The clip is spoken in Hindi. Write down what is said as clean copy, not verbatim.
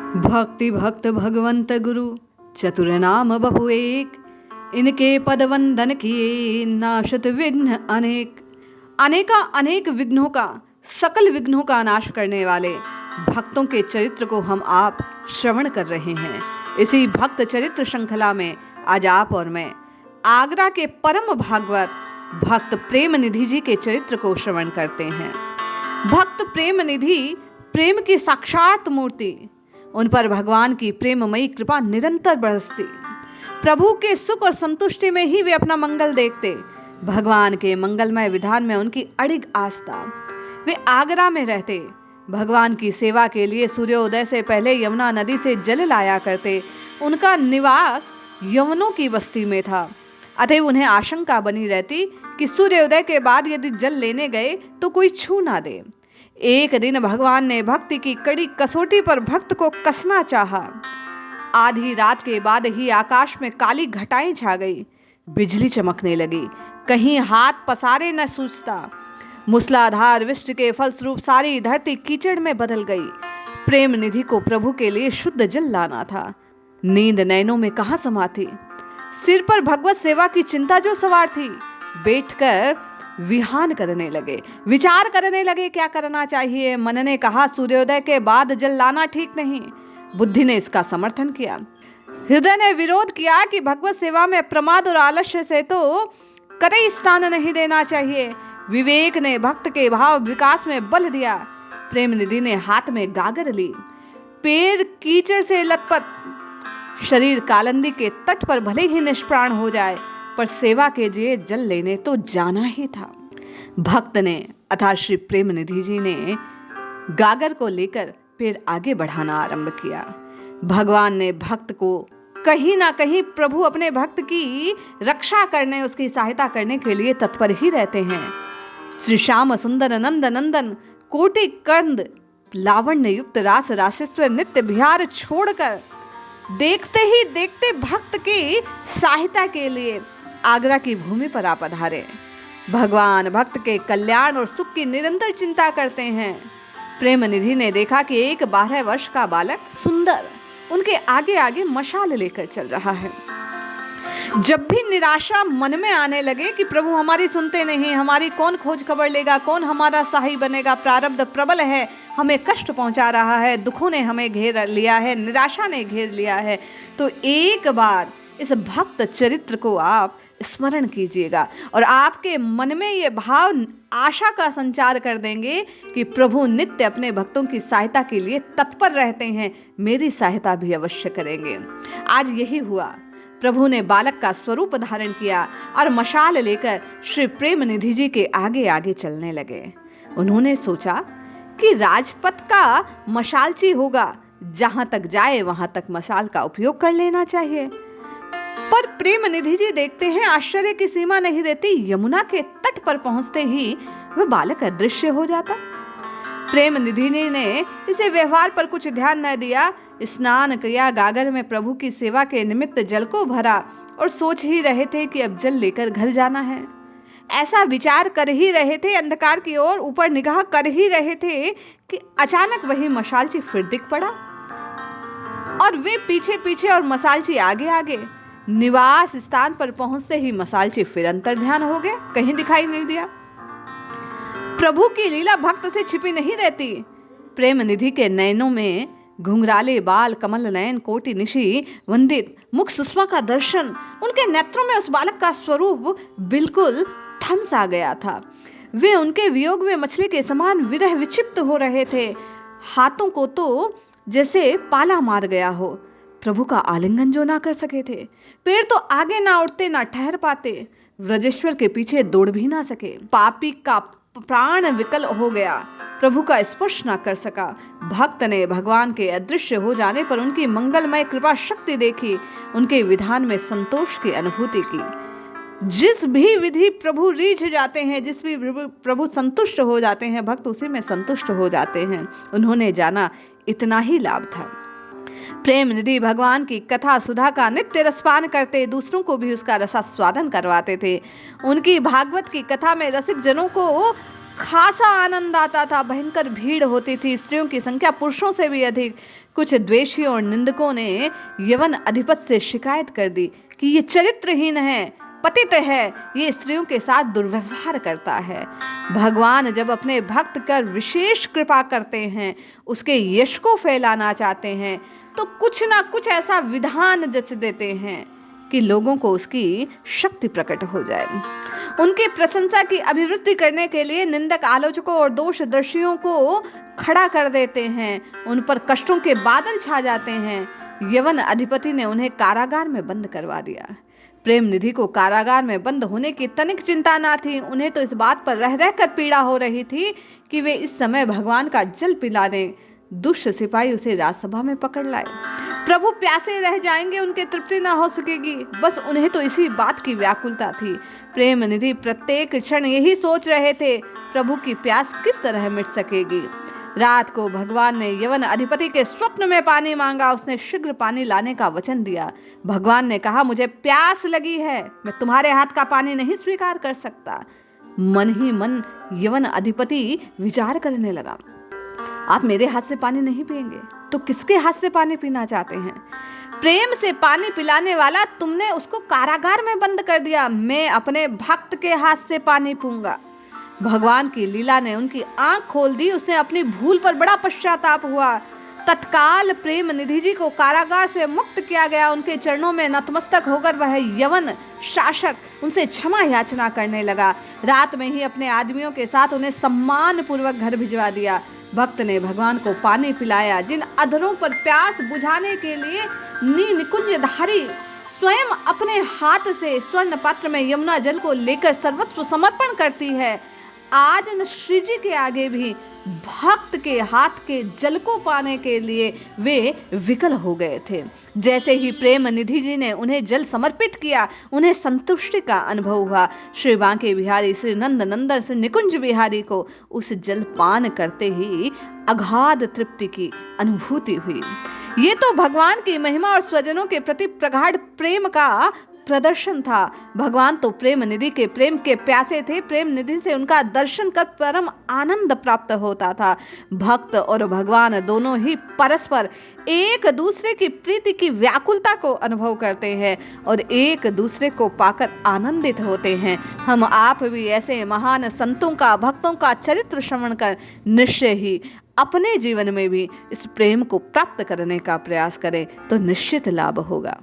भक्ति भक्त भगवंत गुरु चतुर नाम बपु एक, इनके पद वंदन किए नाशत विघ्न अनेक। अनेका अनेक विघ्नों का, सकल विघ्नों का नाश करने वाले भक्तों के चरित्र को हम आप श्रवण कर रहे हैं। इसी भक्त चरित्र श्रृंखला में आज आप और मैं आगरा के परम भागवत भक्त प्रेम निधि जी के चरित्र को श्रवण करते हैं। भक्त प्रेम निधि प्रेम की साक्षात मूर्ति, उन पर भगवान की प्रेममयी कृपा निरंतर बरसती। प्रभु के सुख और संतुष्टि में ही वे अपना मंगल देखते। भगवान के मंगलमय विधान में उनकी अडिग आस्था। वे आगरा में रहते। भगवान की सेवा के लिए सूर्योदय से पहले यमुना नदी से जल लाया करते। उनका निवास यवनों की बस्ती में था, अतः उन्हें आशंका बनी रहती कि सूर्योदय के बाद यदि जल लेने गए तो कोई छू ना दे। एक दिन भगवान ने भक्ति की कड़ी कसौटी पर भक्त को कसना चाहा। आधी रात के बाद ही आकाश में काली घटाएं छा गई, बिजली चमकने लगी, कहीं हाथ पसारे न सूझता। मूसलाधार वृष्टि के फलस्वरूप सारी धरती कीचड़ में बदल गई। प्रेम निधि को प्रभु के लिए शुद्ध जल लाना था। नींद नैनों में कहाँ समाती। सिर पर भगवत सेवा की चिंता जो सवार थी, बैठकर विहान करने लगे, विचार करने लगे क्या करना चाहिए। मन ने कहा सूर्योदय के बाद जल लाना ठीक नहीं। बुद्धि ने इसका समर्थन किया। हृदय ने विरोध किया कि भगवत सेवा में प्रमाद और आलस्य से तो कतई स्थान नहीं देना चाहिए। विवेक ने भक्त के भाव विकास में बल दिया। प्रेम निधि ने हाथ में गागर ली। पैर कीचड़ से लथपथ, शरीर कालंदी के तट पर भले ही निष्प्राण हो जाए, पर सेवा के लिए जल लेने तो जाना ही था। भक्त ने अर्थात श्री प्रेम निधि जी ने गागर को लेकर फिर आगे बढ़ाना आरंभ किया। भगवान ने भक्त को कहीं ना कहीं प्रभु अपने भक्त की रक्षा करने, उसकी सहायता करने के लिए तत्पर ही रहते हैं। श्री श्याम सुंदर नंद नंदन कोटि कंद लावण्य युक्त रास रासित्व नित्य बिहार छोड़कर देखते ही देखते भक्त की सहायता के लिए आगरा की भूमि पर आ पधारे। भगवान भक्त के कल्याण और सुख की निरंतर चिंता करते हैं। प्रेम निधि ने देखा कि एक 12 वर्ष का बालक सुंदर उनके आगे आगे मशाल लेकर चल रहा है। जब भी निराशा मन में आने लगे कि प्रभु हमारी सुनते नहीं, हमारी कौन खोज खबर लेगा, कौन हमारा सहाय बनेगा, प्रारब्ध प्रबल है, हमें कष्ट पहुंचा रहा है, दुखों ने हमें घेर लिया है, निराशा ने घेर लिया है, तो एक बार इस भक्त चरित्र को आप स्मरण कीजिएगा और आपके मन में ये भाव आशा का संचार कर देंगे कि प्रभु नित्य अपने भक्तों की सहायता के लिए तत्पर रहते हैं, मेरी सहायता भी अवश्य करेंगे। आज यही हुआ। प्रभु ने बालक का स्वरूप धारण किया और मशाल लेकर श्री प्रेम निधि जी के आगे आगे चलने लगे। उन्होंने सोचा कि राजपथ का मशालची होगा, जहां तक जाए वहां तक मशाल का उपयोग कर लेना चाहिए। पर प्रेम निधि जी देखते हैं आश्चर्य की सीमा नहीं रहती। यमुना के तट पर पहुंचते ही वह बालक अदृश्य हो जाता। प्रेम निधि ने इसे व्यवहार पर कुछ ध्यान न दिया। स्नान किया, गागर में प्रभु की सेवा के निमित्त जल को भरा और सोच ही रहे थे कि अब जल लेकर घर जाना है। ऐसा विचार कर ही रहे थे, अंधकार की ओर ऊपर निगाह कर ही रहे थे कि अचानक वही मशालची फिर दिख पड़ा और वे पीछे पीछे और मशालची आगे आगे। निवास स्थान पर पहुंचते ही मशालची फिर अंतर ध्यान हो गया, कहीं दिखाई नहीं दिया। प्रभु की लीला भक्त से छिपी नहीं रहती। प्रेम निधि के नयनों में घुंघराले बाल, कमल नयन, कोटि निशि वंदित मुख सुषमा का दर्शन, उनके नेत्रों में उस बालक का स्वरूप बिल्कुल थम सा गया था। वे उनके वियोग में मछली के समान विरह विक्षिप्त हो रहे थे। हाथों को तो जैसे पाला मार गया हो। प्रभु का आलिंगन जो ना कर सके थे। पैर तो आगे ना उठते ना ठहर पाते। व्रजेश्वर के पीछे दौड़ भी ना सके। पापी का प्राण विकल हो गया, प्रभु का स्पर्श ना कर सका। भक्त ने भगवान के अदृश्य हो जाने पर उनकी मंगलमय कृपा शक्ति देखी, उनके विधान में संतोष की अनुभूति की। जिस भी विधि प्रभु रीझ जाते हैं, जिस भी प्रभु संतुष्ट हो जाते हैं, भक्त उसी में संतुष्ट हो जाते हैं। उन्होंने जाना इतना ही लाभ था। प्रेम निधि भगवान की कथा सुधा का नित्य रसपान करते, दूसरों को भी उसका रसास्वादन करवाते थे। उनकी भागवत की कथा में रसिक जनों को खासा आनंद आता था। भयंकर भीड़ होती थी, स्त्रियों की संख्या पुरुषों से भी अधिक। कुछ द्वेषियों और निंदकों ने यवन अधिपति से शिकायत कर दी कि ये चरित्रहीन है, पतित है, ये स्त्रियों के साथ दुर्व्यवहार करता है। भगवान जब अपने भक्त पर विशेष कृपा करते हैं, उसके यश को फैलाना चाहते हैं, तो कुछ ना कुछ ऐसा विधान रच देते हैं कि लोगों को उसकी शक्ति प्रकट हो जाए। उनकी प्रशंसा की अभिवृद्धि करने के लिए निंदक आलोचकों और दोषदर्शियों को खड़ा कर देते हैं। उन पर कष्टों के बादल छा जाते हैं। यवन अधिपति ने उन्हें कारागार में बंद करवा दिया। प्रेम निधि को कारागार में बंद होने की तनिक चिंता ना थी। उन्हें तो इस बात पर रह रहकर पीड़ा हो रही थी कि वे इस समय भगवान का जल पिला दें। दुष्ट सिपाही उसे राजसभा में पकड़ लाए। प्रभु प्यासे रह जाएंगे, उनके तृप्ति ना हो सकेगी, बस उन्हें तो इसी बात की व्याकुलता थी। प्रेम निधि प्रत्येक क्षण यही सोच रहे थे, प्रभु की प्यास किस तरह मिट सकेगी। रात को भगवान ने यवन अधिपति के स्वप्न में पानी मांगा। उसने शीघ्र पानी लाने का वचन दिया। भगवान ने कहा, मुझे प्यास लगी है, मैं तुम्हारे हाथ का पानी नहीं स्वीकार कर सकता। मन ही मन यवन अधिपति विचार करने लगा, आप मेरे हाथ से पानी नहीं पिएंगे तो किसके हाथ से पानी पीना चाहते हैं? प्रेम से पानी पिलाने वाला तुमने उसको कारागार में बंद कर दिया, मैं अपने भक्त के हाथ से पानी पीऊंगा। भगवान की लीला ने उनकी आंख खोल दी। उसने अपनी भूल पर बड़ा पश्चाताप हुआ। तत्काल प्रेम निधि जी को कारागार से मुक्त किया गया। उनके चरणों में नतमस्तक होकर वह यवन शासक उनसे क्षमा याचना करने लगा। रात में ही अपने आदमियों के साथ उन्हें सम्मान पूर्वक घर भिजवा दिया। भक्त ने भगवान को पानी पिलाया। जिन अधरों पर प्यास बुझाने के लिए निकुंजधारी स्वयं अपने हाथ से स्वर्ण पात्र में यमुना जल को लेकर सर्वस्व समर्पण करती है, आज उन श्री जी के आगे भी भक्त के हाथ के जल को पाने के लिए वे विकल हो गए थे। जैसे ही प्रेम निधि जी ने उन्हें जल समर्पित किया, उन्हें संतुष्टि का अनुभव हुआ। श्री बांके बिहारी, श्री नंद नंदन, श्री निकुंज बिहारी को उस जल पान करते ही अगाध तृप्ति की अनुभूति हुई। ये तो भगवान की महिमा और स्वजनों के प्रति प्रगाढ़ प्रेम का प्रदर्शन था। भगवान तो प्रेम निधि के प्रेम के प्यासे थे। प्रेम निधि से उनका दर्शन कर परम आनंद प्राप्त होता था। भक्त और भगवान दोनों ही परस्पर एक दूसरे की प्रीति की व्याकुलता को अनुभव करते हैं और एक दूसरे को पाकर आनंदित होते हैं। हम आप भी ऐसे महान संतों का, भक्तों का चरित्र श्रवण कर निश्चय ही अपने जीवन में भी इस प्रेम को प्राप्त करने का प्रयास करें तो निश्चित लाभ होगा।